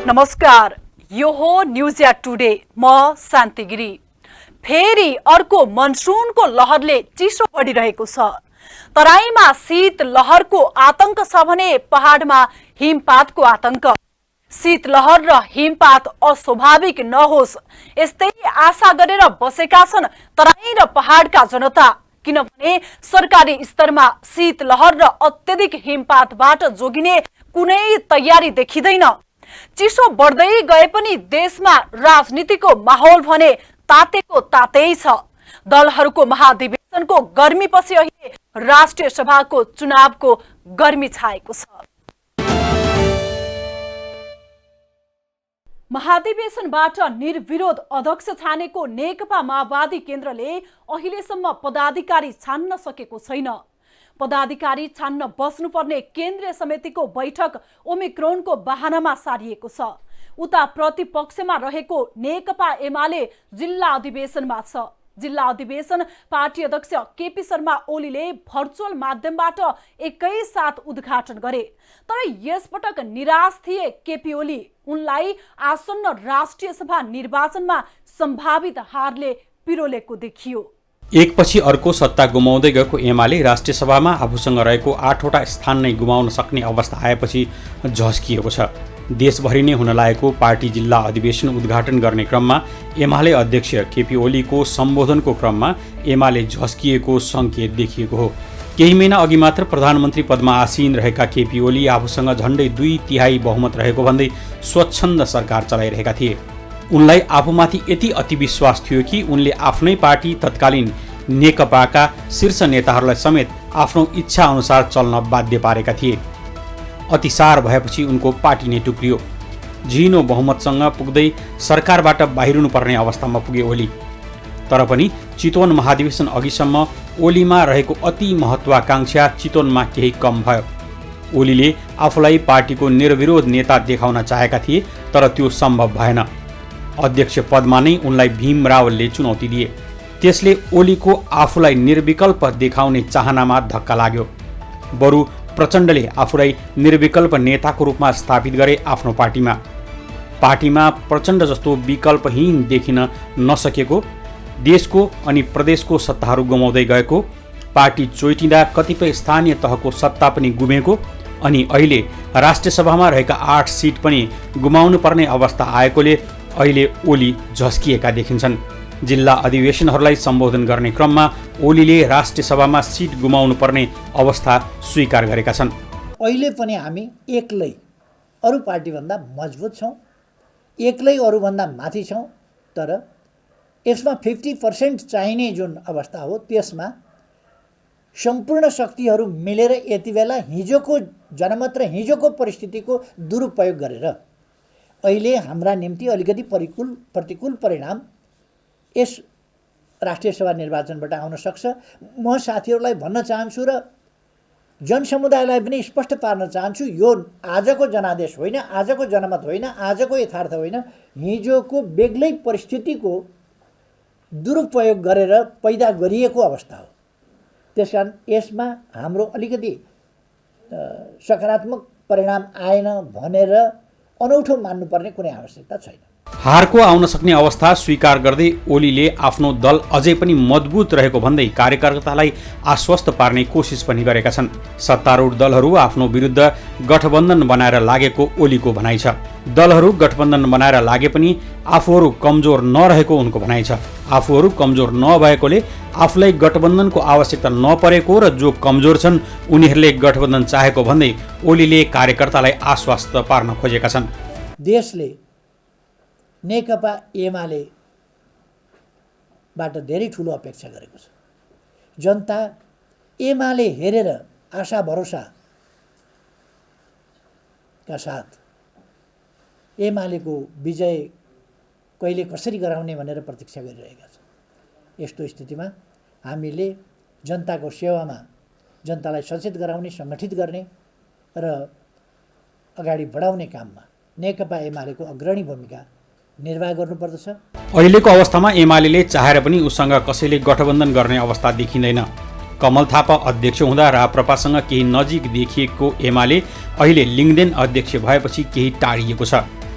नमस्कार, यो हो न्यूज या टुडे। म शान्ति गिरी। फेरि अर्को मनसुनको लहरले चिसो बढिरहेको छ। तराईमा शीत लहरको आतंक छ भने पहाडमा हिमपातको आतंक। शीत लहर र हिमपात अस्वाभाविक नहोस् यस्तै आशा गरेर बसेका छन् तराई र पहाडका जनता, किनभने सरकारी स्तरमा शीत लहर र अत्यधिक हिमपातबाट जोगिने कुनै तयारी देखिँदैन। चिसो बढ्दै गए पनि देशमा राजनीतिको माहौल भने तातेको तातै छ। दलहरूको महाधिवेशनको गर्मीपछि अहिले राष्ट्रिय सभाको चुनावको गर्मी छाएको छ। महाधिवेशनबाट निर्विरोध अध्यक्ष छानेको नेकपा माओवादी केन्द्रले अहिलेसम्म पदाधिकारी छान्न सकेको छैन। पदाधिकारी छान्न बस्नुपर्ने केन्द्रीय समितिको बैठक ओमिक्रोनको बहानामा सारिएको छ। उता प्रतिपक्षमा रहेको नेकपा एमाले जिल्ला अधिवेशनमा छ। जिल्ला अधिवेशन पार्टी अध्यक्ष केपी शर्मा ओलीले भर्चुअल माध्यमबाट एकैसाथ उद्घाटन गरे। तर यसपटक निराश थिए केपी ओली। उनलाई आसन्न राष्ट्रिय सभा निर्वाचनमा सम्भावित हारले पिरोलेको देखियो। एकपछि अर्को सत्ता गुमाउँदै गएको एमाले राष्ट्रिय सभामा आफूसँग रहेको 8वटा स्थान नै गुमाउन सक्ने अवस्था आएपछि झस्किएको छ। देशभरि नै हुन लागेको पार्टी जिल्ला अधिवेशन उद्घाटन गर्ने क्रममा एमाले अध्यक्ष केपी ओलीको सम्बोधनको क्रममा एमाले झस्किएको सङ्केत देखिएको हो। केही महिना अघि मात्र प्रधानमन्त्री पदमा आसीन रहेका केपी ओली आफूसँग झन्डै 2/3 बहुमत रहेको भन्दै स्वच्छन्द सरकार चलाइरहेका थिए। उनलाई आफूमाथि यति अति विश्वास थियो कि उनले आफ्नै पार्टी तत्कालीन नेकपाका शीर्ष नेताहरूलाई समेत आफ्नो इच्छा अनुसार चल्न बाध्य पारेका थिए। अतिसार भएपछि उनको पार्टी नै टुक्रियो। झिनो बहुमतसँग पुग्दै सरकारबाट बाहिरिनुपर्ने अवस्थामा पुगे ओली। तर पनि चितवन महाधिवेशन अघिसम्म ओलीमा रहेको अति महत्वाकांक्षा चितवनमा केही कम भयो। ओलीले आफूलाई पार्टीको निर्विरोध नेता देखाउन चाहेका थिए, तर त्यो सम्भव भएन। अध्यक्ष पदमा नै उनलाई भीम रावलले चुनौती दिए। त्यसले ओलीको आफूलाई निर्विकल्प देखाउने चाहनामा धक्का लाग्यो। बरु प्रचण्डले आफूलाई निर्विकल्प नेताको रूपमा स्थापित गरे आफ्नो पार्टीमा। पार्टीमा प्रचण्ड जस्तो विकल्पहीन देखिन नसकेको, देशको अनि प्रदेशको सत्ताहरू गुमाउँदै गएको, पार्टी चोइटिँदा कतिपय स्थानीय तहको सत्ता पनि गुमेको अनि अहिले राष्ट्रिय सभामा रहेका 8 सिट पनि गुमाउनु पर्ने अवस्था आएकोले अहिले ओली झस्किएका देखिन्छन्। जिल्ला अधिवेशनहरूलाई सम्बोधन गर्ने क्रममा ओलीले राष्ट्रिय सभामा सिट गुमाउनु पर्ने अवस्था स्वीकार गरेका छन्। अहिले पनि हामी एक्लै अरू पार्टीभन्दा मजबुत छौँ, एक्लै अरूभन्दा माथि छौँ। तर यसमा 50% चाहिने जुन अवस्था हो त्यसमा सम्पूर्ण शक्तिहरू मिलेर यति बेला हिजोको जनमत र हिजोको परिस्थितिको दुरुपयोग गरेर अहिले हाम्रा निम्ति अलिकति प्रतिकूल परिणाम यस राष्ट्रिय सभा निर्वाचनबाट आउन सक्छ। म साथीहरूलाई भन्न चाहन्छु र जनसमुदायलाई पनि स्पष्ट पार्न चाहन्छु, यो आजको जनादेश होइन, आजको जनमत होइन, आजको यथार्थ होइन, हिजोको बेग्लै परिस्थितिको दुरुपयोग गरेर पैदा गरिएको अवस्था हो। त्यसकारण यसमा हाम्रो अलिकति सकारात्मक परिणाम आएन भनेर अनौठो मान्नुपर्ने कुनै आवश्यकता छैन। हारको आउन सक्ने अवस्था स्वीकार गर्दै ओलीले आफ्नो दल अझै पनि मजबुत रहेको भन्दै कार्यकर्तालाई आश्वस्त पार्ने कोसिस पनि गरेका छन्। सत्तारूढ दलहरू आफ्नो विरुद्ध गठबन्धन बनाएर लागेको ओलीको भनाइ छ। दलहरू गठबन्धन बनाएर लागे पनि आफूहरू कमजोर नरहेको उनको भनाइ छ। आफूहरू कमजोर नभएकोले आफूलाई गठबन्धनको आवश्यकता नपरेको र जो कमजोर छन् उनीहरूले गठबन्धन चाहेको भन्दै ओलीले कार्यकर्तालाई आश्वस्त पार्न खोजेका छन्। देशले नेकपा एमालेबाट धेरै ठुलो अपेक्षा गरेको छ। जनता एमाले हेरेर आशा भरोसाका साथ एमालेको विजय कहिले कसरी गराउने भनेर प्रतीक्षा गरिरहेका छन्। यस्तो स्थितिमा हामीले जनताको सेवामा जनतालाई सचेत गराउने, सङ्गठित गर्ने र अगाडि बढाउने काममा नेकपा एमालेको अग्रणी भूमिका निर्वाह गर्नुपर्दछ। अहिलेको अवस्थामा एमाले चाहेर पनि उसँग कसैले गठबन्धन गर्ने अवस्था देखिँदैन। कमल थापा अध्यक्ष हुँदा राप्रपासँग केही नजिक देखिएको एमाले अहिले लिङ्गदेन अध्यक्ष भएपछि केही टाढिएको छ।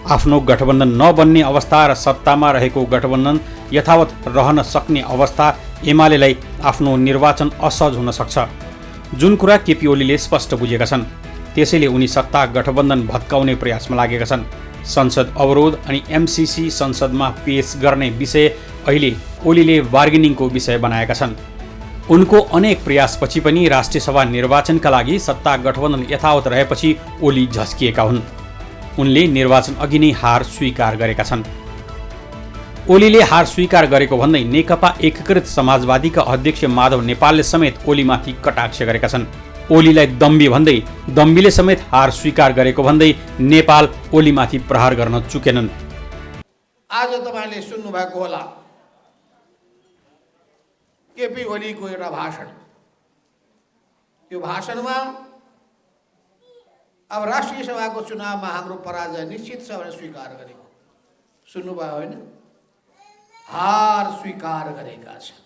आफ्नो गठबन्धन नबन्ने अवस्था र सत्तामा रहेको गठबन्धन यथावत रहन सक्ने अवस्था एमालेलाई आफ्नो निर्वाचन असहज हुन सक्छ, जुन कुरा केपी ओलीले स्पष्ट बुझेका छन्। त्यसैले उनी सत्ता गठबन्धन भत्काउने प्रयासमा लागेका छन्। संसद अवरोध अनि एमसिसी संसदमा पेश गर्ने विषय अहिले ओलीले बार्गेनिङको विषय बनाएका छन्। उनको अनेक प्रयासपछि पनि राष्ट्रिय सभा निर्वाचनका लागि सत्ता गठबन्धन यथावत रहेपछि ओली झस्किएका हुन्। उनले निर्वाचन अघि नै हार स्वीकार गरेका छन्। ओलीले हार स्वीकार गरेको भन्दै नेकपा एकीकृत समाजवादीका अध्यक्ष माधव नेपालले समेत ओलीमाथि कटाक्ष गरेका छन्। ओलीलाई दम्बी भन्दै दम्बीले समेत हार स्वीकार गरेको भन्दै नेपाल ओलीमाथि प्रहार गर्न चुकेनन्। आज तपाईले सुन्नु भएको होला केपी ओलीको एउटा भाषण। यो भाषणमा अब राष्ट्रिय सभाको चुनावमा हाम्रो पराजय निश्चित छ भनेर स्वीकार गरेको सुन्नुभयो होइन? हार स्वीकार गरेका छन्,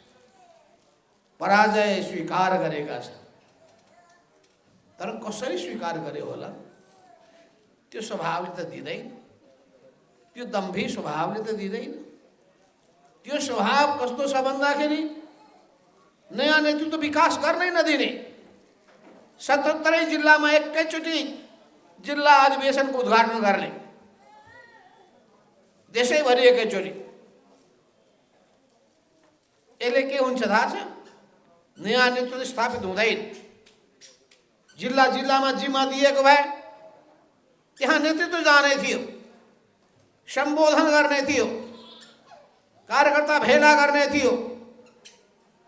पराजय स्वीकार गरेका छन्। तर कसरी स्वीकार गरे होला? त्यो स्वभावले त दिँदैन, त्यो दम्भी स्वभावले त दिँदैन। त्यो स्वभाव कस्तो छ भन्दाखेरि नयाँ नेतृत्व विकास गर्नै नदिने, 77 जिल्लामा एकैचोटि जिल्ला अधिवेशनको उद्घाटन गर्ने, देशैभरि एकैचोटि। यसले के हुन्छ थाहा छ? नयाँ नेतृत्व स्थापित हुँदैन। जिल्ला जिल्लामा जिम्मा दिएको भए त्यहाँ नेतृत्व जाने थियो, सम्बोधन गर्ने थियो, कार्यकर्ता भेला गर्ने थियो,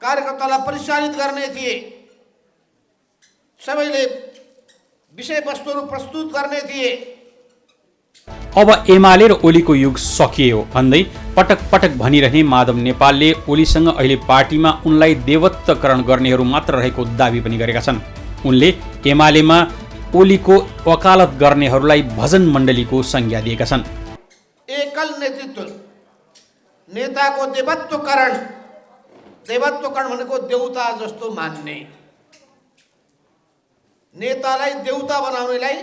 कार्यकर्तालाई परिचालित गर्ने थिए, सबैले विषयवस्तुहरू प्रस्तुत गर्ने थिए। अब एमाले र ओलीको युग सकियो भन्दै पटक पटक भनिरहने माधव नेपालले ओलीसँग अहिले पार्टीमा उनलाई देवत्वकरण गर्नेहरू मात्र रहेको दावी पनि गरेका छन्। उनले एमालेमा ओलीको वकालत गर्नेहरूलाई भजन मण्डलीको संज्ञा दिएका छन्। एकल नेतृत्व, नेताको देवत्वकरण, देवत्वकरण भनेको देउता जस्तो मान्ने, नेतालाई देउता बनाउनेलाई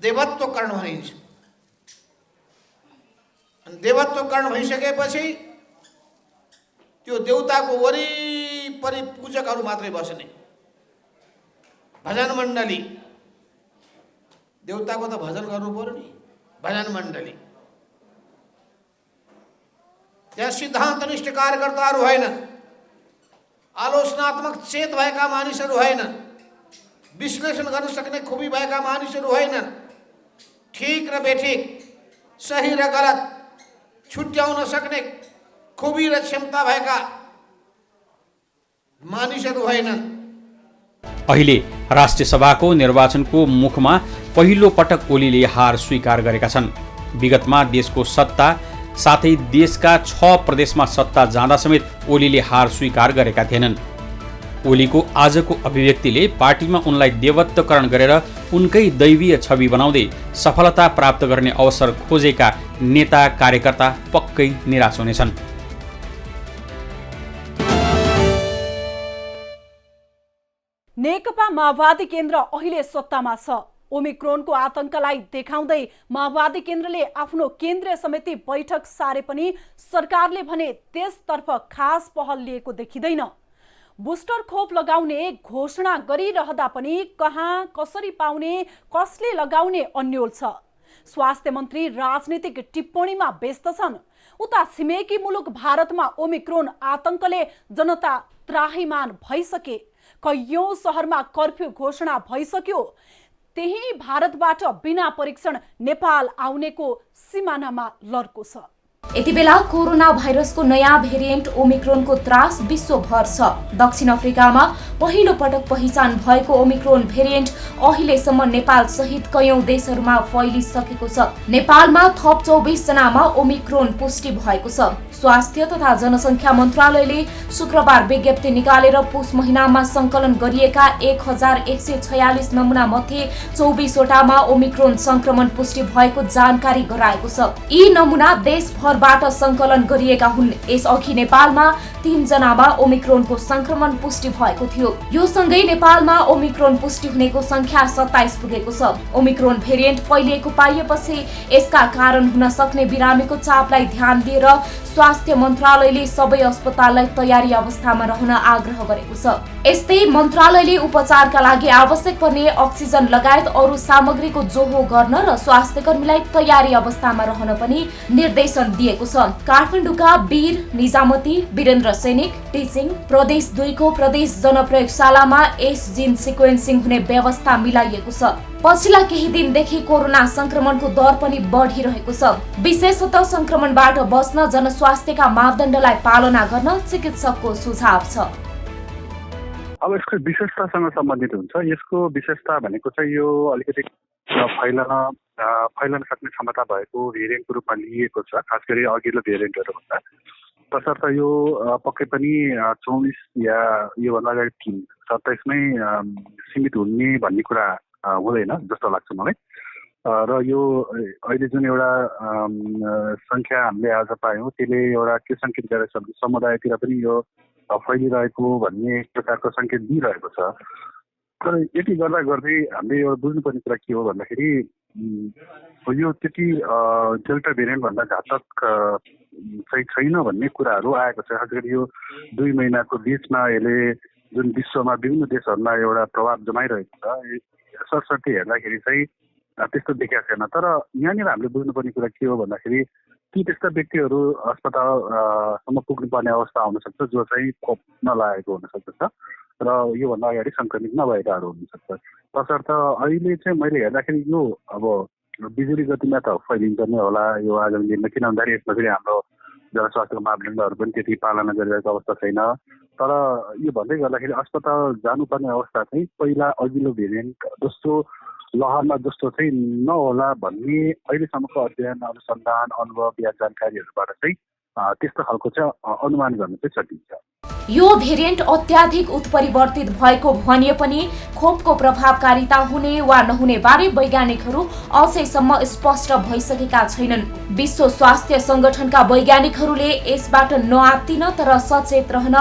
देवत्वकरण भनिन्छ। अनि देवत्वकरण भइसकेपछि त्यो देउताको वरिपरि पूजकहरू मात्रै बस्ने भजन मण्डली। देउताको त भजन गर्नु पर्यो नि, भजन मण्डली। त्यहाँ सिद्धान्तनिष्ठ कार्यकर्ताहरू होइनन्, आलोचनात्मक चेत भएका मानिसहरू होइनन्, विश्लेषण गर्न सक्ने खुबी भएका मानिसहरू होइनन्, ठिक र बेठिक, सही र गलत छुट्याउन सक्ने खुबी र क्षमता भएका मानिसहरू होइनन्। अहिले राष्ट्रिय सभाको निर्वाचनको मुखमा पहिलो पटक ओलीले हार स्वीकार गरेका छन्। विगतमा देशको सत्ता साथै देशका 6 प्रदेशमा सत्ता जाँदा समेत ओलीले हार स्वीकार गरेका थिएनन्। ओलीको आजको अभिव्यक्तिले पार्टीमा उनलाई देवत्वकरण गरेर उनकै दैवीय छवि बनाउँदै सफलता प्राप्त गर्ने अवसर खोजेका नेता कार्यकर्ता पक्कै निराश हुनेछन्। नेकपा माओवादी केन्द्र अहिले सत्तामा छ। ओमिक्रोनको आतंकलाई देखाउँदै माओवादी केन्द्रले आफ्नो केन्द्रीय समिति बैठक सारे पनि सरकारले भने त्यसतर्फ खास पहल लिएको देखिँदैन। बुस्टर खोप लगाउने घोषणा गरिरहँदा पनि कहाँ कसरी पाउने, कसले लगाउने अन्यल छ। स्वास्थ्य मन्त्री राजनीतिक टिप्पणीमा व्यस्त छन्। उता छिमेकी मुलुक भारतमा ओमिक्रोन आतंकले जनता त्राहिमाम भइसके। कैयौं शहरमा कर्फ्यू घोषणा भइसक्यो। त्यही भारतबाट बिना परीक्षण नेपाल आउनेको सिमानामा लड्को छ। यति बेला कोरोना भाइरसको नयाँ भेरिएन्ट ओमिक्रोनको त्रास विश्वभर छ। दक्षिण अफ्रिकामा पहिलो पटक पहिचान भएको ओमिक्रोन भेरिएन्ट अहिलेसम्म नेपाल सहित कैयौं देशहरूमा फैलिसकेको छ। नेपालमा थप 24 जनामा ओमिक्रोन पुष्टि भएको छ। स्वास्थ्य तथा जनसङ्ख्या मन्त्रालयले शुक्रबार विज्ञप्ति निकालेर पुस महिनामा सङ्कलन गरिएका 1146 नमुना मध्ये 24 वटामा ओमिक्रोन संक्रमण पुष्टि भएको जानकारी गराएको छ। यी नमुना देशभरबाट सङ्कलन गरिएका हुन्। यसअघि नेपालमा 3 जनामा ओमिक्रोनको संक्रमण पुष्टि भएको थियो। यो सँगै नेपालमा ओमिक्रोन पुष्टि हुनेको संख्या 27 पुगेको छ। ओमिक्रोन भेरिएन्ट फैलिएको पाइएपछि यसका कारण हुन सक्ने बिरामीको चापलाई ध्यान दिएर स्वास्थ्य मन्त्रालयले सबै अस्पताललाई तयारी अवस्थामा रहन आग्रह गरेको छ। यस्तै मन्त्रालयले उपचारका लागि आवश्यक पर्ने अक्सिजन लगायत अरू सामग्रीको जोहो गर्न र स्वास्थ्यकर्मीलाई तयारी अवस्थामा रहन पनि निर्देशन दिएको छ। काठमाडौँका वीर निजामती वीरेन्द्र सैनिक टिचिङ प्रदेश 2 को प्रदेश जनप्रयोगशालामा यस जिन सिक्वेन्सिङ हुने व्यवस्था मिलाइएको छ। पछिल्ला केही दिनदेखि कोरोना संक्रमणको दर पनि बढिरहेको छ। विशेषतः संक्रमणबाट बच्न जनस्वास्थ्यका मापदण्डलाई पालना गर्न चिकित्सकको सुझाव छ। अब यसको विशेषतासँग सम्बन्धित हुन्छ। यसको विशेषता भनेको चाहिँ यो अलिकति फैलन सक्ने क्षमता भएको भेरिएन्टको रूपमा लिएको छ, खास गरी अघिल्लो भेरिएन्टहरू भन्दा। तसर्थ यो पक्कै पनि 24 या योभन्दा अगाडि 27 मै सीमित हुने भन्ने कुरा हुँदैन जस्तो लाग्छ मलाई। र यो अहिले जुन एउटा सङ्ख्या हामीले आज पायौँ त्यसले एउटा के सङ्केत गरेको छ भने समुदायतिर पनि यो फैलिरहेको भन्ने प्रकारको सङ्केत दिइरहेको छ। तर यति गर्दा गर्दै हामीले यो बुझ्नुपर्ने कुरा के हो भन्दाखेरि यो त्यति डेल्टा भेरिएन्टभन्दा घातक चाहिँ छैन भन्ने कुराहरू आएको छ। खास गरी यो 2 महिनाको बिचमा यसले जुन विश्वमा विभिन्न देशहरूमा एउटा प्रभाव जमाइरहेको छ, सरसर्ती हेर्दाखेरि चाहिँ त्यस्तो देखिएको छैन। तर यहाँनिर हामीले बुझ्नुपर्ने कुरा के हो भन्दाखेरि ती त्यस्ता व्यक्तिहरू अस्पतालसम्म पुग्नुपर्ने अवस्था आउनसक्छ जो चाहिँ खोप नलागेको हुनसक्छ र योभन्दा अगाडि सङ्क्रमित नभएकाहरू हुनसक्छ। तसर्थ अहिले चाहिँ मैले हेर्दाखेरि यो अब बिजुली गतिमा त फैलिन्छ नै होला यो आगामी दिनमा, किन भन्दाखेरि यसमा फेरि हाम्रो जनस्वास्थ्यको मापदण्डहरू पनि त्यति पालना गरिरहेको अवस्था छैन। तर यो भन्दै गर्दाखेरि अस्पताल जानुपर्ने अवस्था चाहिँ पहिला अघिल्लो भेरिएन्ट दोस्रो लहरमा जस्तो चाहिँ नहोला भन्ने अहिलेसम्मको अध्ययन अनुसन्धान अनुभव या जानकारीहरूबाट चाहिँ त्यस्तो खालको चाहिँ अनुमान गर्न चाहिँ सकिन्छ। यो भेरिएन्ट अत्याधिक उत्परिवर्तित भएको भनिए पनि खोपको प्रभावकारिता हुने वा नहुने बारे वैज्ञानिकहरू अझैसम्म स्पष्ट भइसकेका छैनन्। विश्व स्वास्थ्य संगठनका वैज्ञानिकहरूले यसबाट नआत्तिन तर सचेत रहन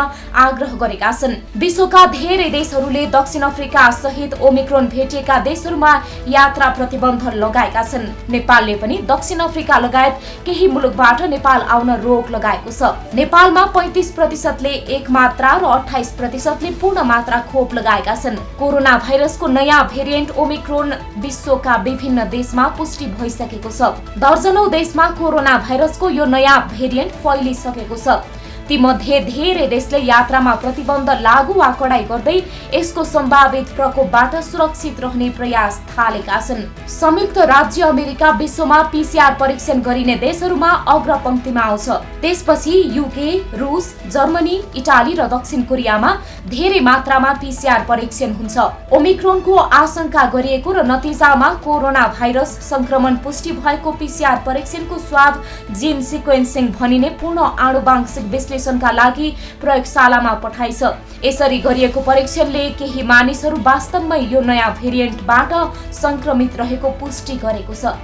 आग्रह गरेका छन्। विश्वका धेरै देशहरूले दक्षिण अफ्रिका सहित ओमिक्रोन भेटिएका देशहरूमा यात्रा प्रतिबन्ध लगाएका छन्। नेपालले पनि दक्षिण अफ्रिका लगायत केही मुलुकबाट नेपाल आउन रोक लगाएको छ। नेपालमा 35%ले एक मात्रा र 28%ले पूर्ण मात्रा खोप लगाएका छन्। कोरोना भाइरसको नयाँ भेरिएन्ट ओमिक्रोन विश्वका विभिन्न देशमा पुष्टि भइसकेको छ। दर्जनौं देशमा कोरोना भाइरसको यो नयाँ भेरिएन्ट फैलिसकेको छ। तीमध्ये धेरै देशले यात्रामा प्रतिबन्ध लागू वा कडाई गर्दै यसको सम्भावित प्रकोपबाट सुरक्षित रहने प्रयास थालेका छन्। संयुक्त राज्य अमेरिका विश्वमा पीसीआर परीक्षण गरिने देशहरूमा अग्रपंक्तिमा आउँछ। त्यसपछि युके, रुस, जर्मनी, इटाली र दक्षिण कोरियामा धेरै मात्रामा पीसीआर परीक्षण हुन्छ। ओमिक्रोनको आशंका गरिएको र नतिजामा कोरोना भाइरस संक्रमण पुष्टि भएको पीसीआर परीक्षणको स्वाब जिन सिक्वेन्सिङ भनिने पूर्ण आनुवांशिक विश्लेषणका लागि प्रयोगशालामा पठाइछ। यसरी गरिएको परीक्षणले केही मानिसहरू वास्तवमै यो नयाँ भेरिएन्टबाट संक्रमित रहेको पुष्टि गरेको छ।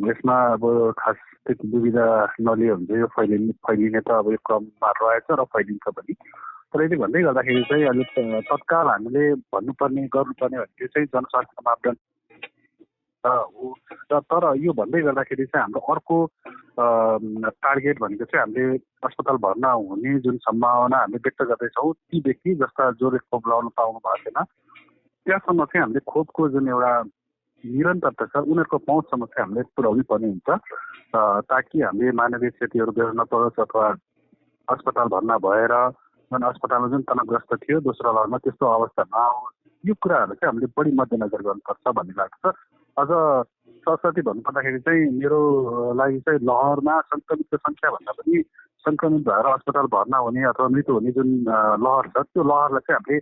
यसमा अब खास त्यति दुविधा नलियो भने यो फैलिने त अब यो क्रममा रहेछ र फैलिन्छ पनि। तर यदि भन्दै गर्दाखेरि चाहिँ अहिले तत्काल हामीले गर्नुपर्ने भनेको चाहिँ जनस्वास्थ्यको मापदण्ड तर यो भन्दै गर्दाखेरि चाहिँ हाम्रो अर्को टार्गेट भनेको चाहिँ हामीले अस्पताल भर्ना हुने जुन सम्भावना हामीले व्यक्त गर्दैछौँ ती व्यक्ति जस्ता जसले खोप लगाउन पाउनु भएको छैन त्यहाँसम्म चाहिँ हामीले खोपको जुन एउटा निरन्तरता छ उनीहरूको पहुँचसम्म चाहिँ हामीले पुर्याउनै पर्ने हुन्छ ताकि हामीले मानवीय क्षतिहरू बेहोर्न नपरोस् अथवा अस्पताल भर्ना भएर जुन अस्पतालमा जुन तनावग्रस्त थियो दोस्रो लहरमा त्यस्तो अवस्था नआओस्। यो कुराहरू चाहिँ हामीले बढी मध्यनजर गर्नुपर्छ भन्ने लाग्छ। अझ सरस्वती भन्नुपर्दाखेरि चाहिँ मेरो लागि चाहिँ लहरमा सङ्क्रमितको सङ्ख्या भन्दा पनि सङ्क्रमित भएर अस्पताल भर्ना हुने अथवा मृत्यु हुने जुन लहर छ त्यो लहरलाई चाहिँ हामीले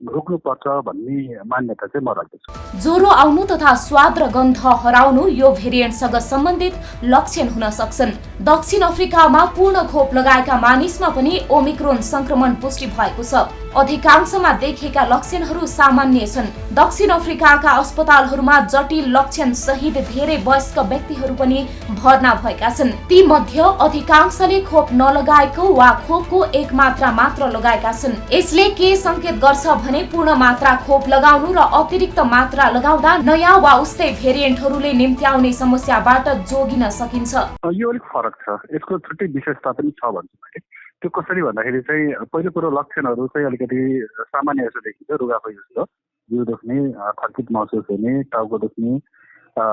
रोक्नुपर्छ भन्ने मान्यता चाहिँ म राख्दछु। ज्वरो आउनु तथा स्वाद र गन्ध हराउनु यो भेरिएन्टसँग सम्बन्धित लक्षण हुन सक्छन्। दक्षिण अफ्रिकामा पूर्ण खोप लगाएका मानिसमा पनि ओमिक्रोन संक्रमण पुष्टि भएको छ। अधिकांशमा देखिएका लक्षणहरू सामान्य छन्। दक्षिण अफ्रिकाका अस्पतालहरूमा जटिल लक्षण सहित धेरै वयस्क व्यक्तिहरू पनि भर्ना भएका छन्। ती मध्ये अधिकांशले खोप नलगाएको वा खोपको एक मात्रा मात्र लगाएका छन्। यसले के संकेत गर्छ भने पूर्ण मात्रा खोप लगाउनु र अतिरिक्त मात्रा लगाउँदा नयाँ वा उस्तै भेरिएन्टहरूले निम्त्याउने समस्याबाट जोगिन सकिन्छ। यो अलिक फरक छ, यसको छुट्टै विशेषता पनि छ भन्छु मैले। त्यो कसरी भन्दाखेरि चाहिँ पहिलो कुरो लक्षणहरू चाहिँ अलिकति सामान्य जस्तो देखिन्छ, रुगाखोकी जस्तो, जिउ दुख्ने, थकित महसुस हुने, टाउको दुख्ने,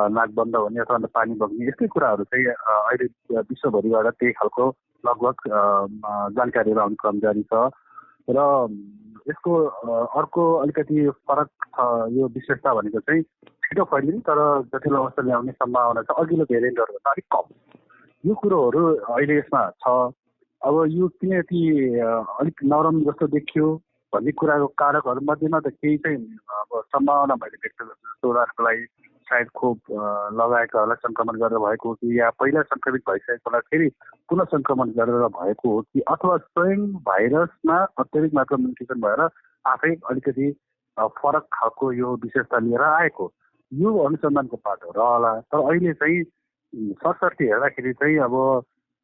नाक बन्द हुने अथवा पानी बग्ने, यस्तै कुराहरू चाहिँ अहिले विश्वभरिबाट त्यही खालको लगभग जानकारीहरू आउने क्रम जारी छ। र यसको अर्को अलिकति फरक यो विशेषता भनेको चाहिँ छिटो फैलिने तर जटिल अवस्था ल्याउने सम्भावना छ अघिल्लो भेरिएन्टहरूभन्दा अलिक कम। यो कुरोहरू अहिले यसमा छ। अब यो किन यति अलिक नरम जस्तो देखियो भन्ने कुराको कारकहरू मध्येमा त केही चाहिँ अब सम्भावना मैले व्यक्त गर्छु। उदाहरणको लागि सायद खोप लगाएकाहरूलाई सङ्क्रमण गरेर भएको हो कि, या पहिला सङ्क्रमित भइसकेकोलाई फेरि पुनः सङ्क्रमण गरेर भएको हो कि, अथवा स्वयं भाइरसमा अत्याधिक मात्रामा म्युटेसन भएर आफै अलिकति फरक खालको यो विशेषता लिएर आएको, यो अनुसन्धानको पाटो रहला। तर अहिले चाहिँ सरसर्ती हेर्दाखेरि चाहिँ अब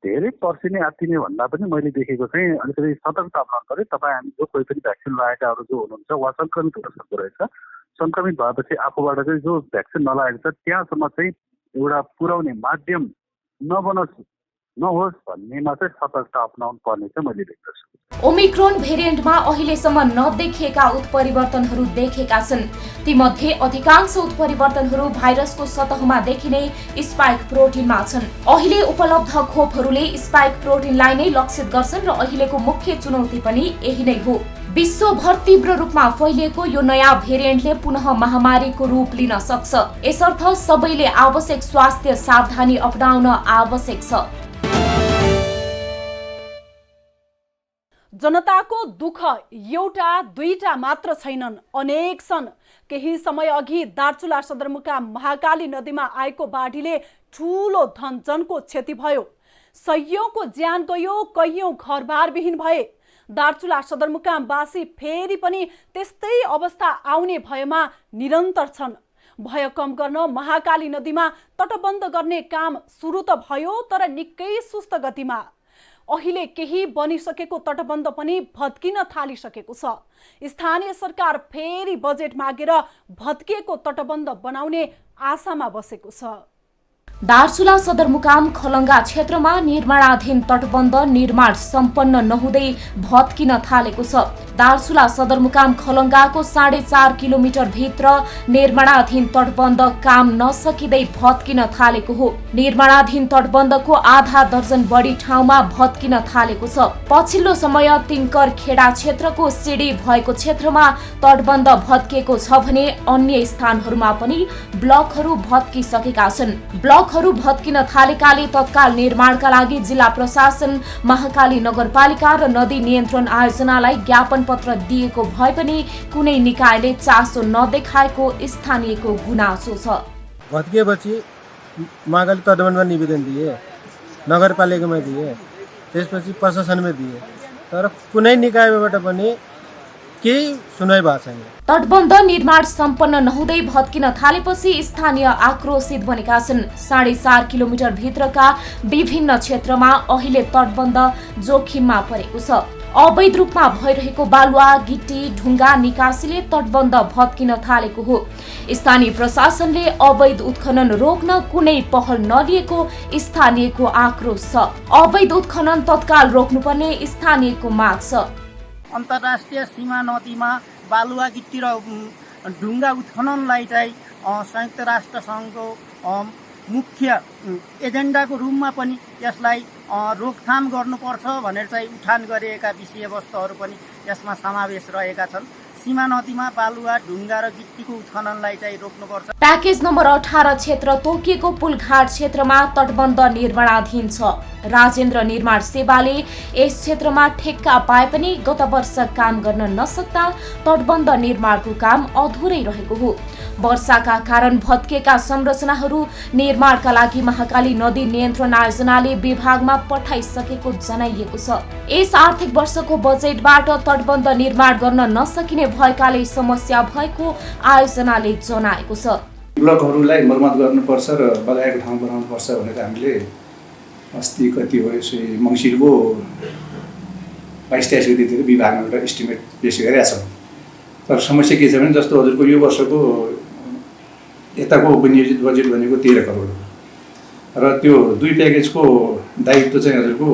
धेरै पर्सिने आत्तिने भन्दा पनि मैले देखेको चाहिँ अलिकति सतर्कता अपनाउनु पर्यो। तपाईँ हामी जो कोही पनि भ्याक्सिन लगाएकाहरू जो हुनुहुन्छ उहाँ सङ्क्रमित हुन सक्दो रहेछ। सङ्क्रमित भएपछि आफूबाट चाहिँ जो भ्याक्सिन नलागेको छ त्यहाँसम्म चाहिँ एउटा पुर्याउने माध्यम नहोस् भन्नेमा चाहिँ सतर्कता अपनाउनु पर्ने चाहिँ मैले देख्दछु। ओमिक्रोन भेरिएन्टमा अहिलेसम्म नदेखिएका उत्परिवर्तनहरू देखेका छन्। तीमध्ये अधिकांश उत्परिवर्तनहरू भाइरसको सतहमा देखिने स्पाइक प्रोटिनमा छन्। अहिले उपलब्ध खोपहरूले स्पाइक प्रोटिनलाई नै लक्षित गर्छन् र अहिलेको मुख्य चुनौती पनि यही नै हो। विश्वभर तीव्र रूपमा फैलिएको यो नयाँ भेरिएन्टले पुनः महामारीको रूप लिन सक्छ। यसर्थ सबैले आवश्यक स्वास्थ्य सावधानी अपनाउन आवश्यक छ। जनताको दुःख एउटा दुईटा मात्र छैनन्, अनेक छन्। केही समय अघि दार्चुला सदरमुकाम महाकाली नदीमा आएको बाढीले ठूलो धनजनको क्षति भयो। सयौंको ज्यान गयो, कैयौं घरबार विहीन भए। दार्चुला सदरमुकामवासी फेरि पनि त्यस्तै अवस्था आउने भयमा निरन्तर छन्। भय कम गर्न महाकाली नदीमा तटबन्ध गर्ने काम सुरु त भयो, तर निकै सुस्त गतिमा। अहिले केही बनिसकेको तटबन्ध पनि भत्किन थालिसकेको छ। स्थानीय सरकार फेरि बजेट मागेर भत्किएको तटबन्ध बनाउने आशामा बसेको छ। दार्चुला सदरमुकाम खलङ्गा क्षेत्रमा निर्माणाधीन तटबन्ध निर्माण सम्पन्न नहुँदै भत्किन थालेको छ। दार्चुला सदरमुकाम खलङ्गाको 4.5 किलोमिटर भित्र निर्माणाधीन तटबन्ध काम नसकिँदै भत्किन थालेको हो। निर्माणाधीन तटबन्धको आधा दर्जन बढी ठाउँमा भत्किन थालेको छ। पछिल्लो समय तिनकर खेडा क्षेत्रको सिडी भएको क्षेत्रमा तटबन्ध भत्किएको छ भने अन्य स्थानहरूमा पनि ब्लकहरू भत्किसकेका छन्। ब्लकहरू भत्किन थालेकाले तत्काल निर्माणका लागि जिल्ला प्रशासन, महाकाली नगरपालिका र नदी नियन्त्रण आयोजनालाई ज्ञापन पत्र दिएको भए पनि कुनै निकायले चासो नदेखाएको स्थानीयको गुनासो छ। भत्किएपछि महाकाली तटबन्धमा निवेदन दिए, नगरपालिकामा दिए, त्यसपछि प्रशासनमै दिए, तर कुनै निकायबाट पनि केही सुनाइ भएको छैन। तटबन्ध निर्माण सम्पन्न नहुँदै भत्किन थालेपछि स्थानीय आक्रोशित बनेका छन्। 4.5 किलोमिटर भित्रका विभिन्न क्षेत्रमा अहिले तटबन्ध जोखिममा परेको छ। अवैध रूपमा भइरहेको बालुवा, गिटी, ढुङ्गा निकासीले तटबन्ध भत्किन थालेको हो। स्थानीय प्रशासनले अवैध उत्खनन रोक्न कुनै पहल नलिएको स्थानीयको आक्रोश छ। अवैध उत्खनन तत्काल रोक्नुपर्ने स्थानीयको माग छ। अन्तर्राष्ट्रिय सीमा नदीमा बालुवा, गिट्टी र ढुङ्गा उत्खननलाई चाहिँ संयुक्त राष्ट्र सङ्घको मुख्य एजेन्डाको रूपमा पनि यसलाई रोकथाम गर्नुपर्छ भनेर चाहिँ उठान गरिएका विषयवस्तुहरू पनि यसमा समावेश रहेका छन्। सीमा नदीमा बालुवा ढुङ्गा र गिट्टीको उत्खननलाई चाहिँ रोक्नुपर्छ। प्याकेज नम्बर 18 क्षेत्र तोकिएको पुलघाट क्षेत्रमा तटबन्ध निर्माणाधीन छ। राजेन्द्र निर्माण सेवाले यस क्षेत्रमा ठेक्का पाए पनि गत वर्ष काम गर्न नसक्दा तटबन्ध निर्माणको काम अधुरै रहेको हो। वर्षाका कारण भत्केका संरचनाहरू निर्माणका लागि महाकाली नदी नियन्त्रण आयोजनाले विभागमा पठाइसकेको जनाइएको छ। यस आर्थिक वर्षको बजेटबाट तटबन्ध निर्माण गर्न नसकिने भएकाले समस्या भएको आयोजनाले जनाएको छ। ब्लकहरूलाई मर्मत गर्नुपर्छ र बगाएको ठाउँ बनाउनुपर्छ भनेर हामीले अस्ति कति हो यसो मङ्सिरको 22-23 गतितिर विभागमा एउटा इस्टिमेट पेश गरेका छौँ। तर समस्या के छ भने जस्तो हजुरको यो वर्षको यताको विनियोजित बजेट भनेको 13 करोड हो र त्यो 2 प्याकेजको दायित्व चाहिँ हजुरको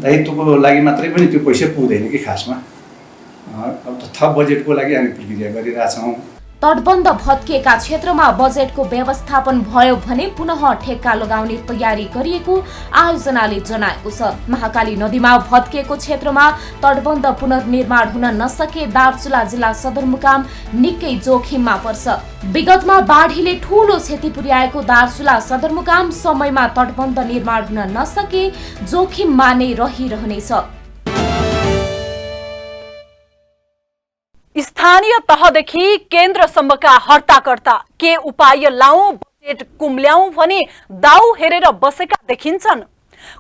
दायित्वको लागि मात्रै पनि त्यो पैसा पुग्दैन कि खासमा। अब थप बजेटको लागि हामी प्रक्रिया गरिरहेछौँ। तटबन्ध भत्किएका क्षेत्रमा बजेटको व्यवस्थापन भयो भने पुनः ठेक्का लगाउने तयारी गरिएको आयोजनाले जनाएको छ। महाकाली नदीमा भत्किएको क्षेत्रमा तटबन्ध पुनर्निर्माण हुन नसके दार्चुला जिल्ला सदरमुकाम निकै जोखिममा पर्छ। विगतमा बाढीले ठूलो क्षति पुर्याएको दार्चुला सदरमुकाम समयमा तटबन्ध निर्माण हुन नसके जोखिममा नै रहिरहनेछ। स्थानीय तहदेखि केन्द्रसम्मका हर्ताकर्ता के उपाय लाउँ बजेट कुम्ल्याउँ भनी दाउ हेरेर बसेका देखिन्छन्।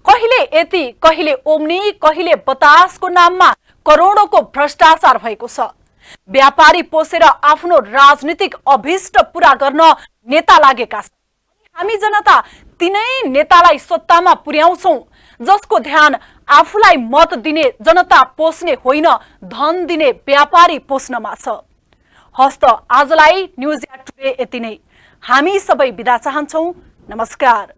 कहिले यति कहिले ओम्नी कहिले बतासको नाममा करोडौंको भ्रष्टाचार भएको छ। व्यापारी पोसेर आफ्नो राजनीतिक अभिष्ट पूरा गर्न नेता लागेका छन्। हामी जनता तिनै नेतालाई सत्तामा पुर्याउँछौं जसको ध्यान आफूलाई मत दिने जनता पोस्ने होइन धन दिने व्यापारी पोस्नमा छ। हस्त आजलाई न्यूज टुडे यति नै। हामी सबै बिदा चाहन्छौं। नमस्कार।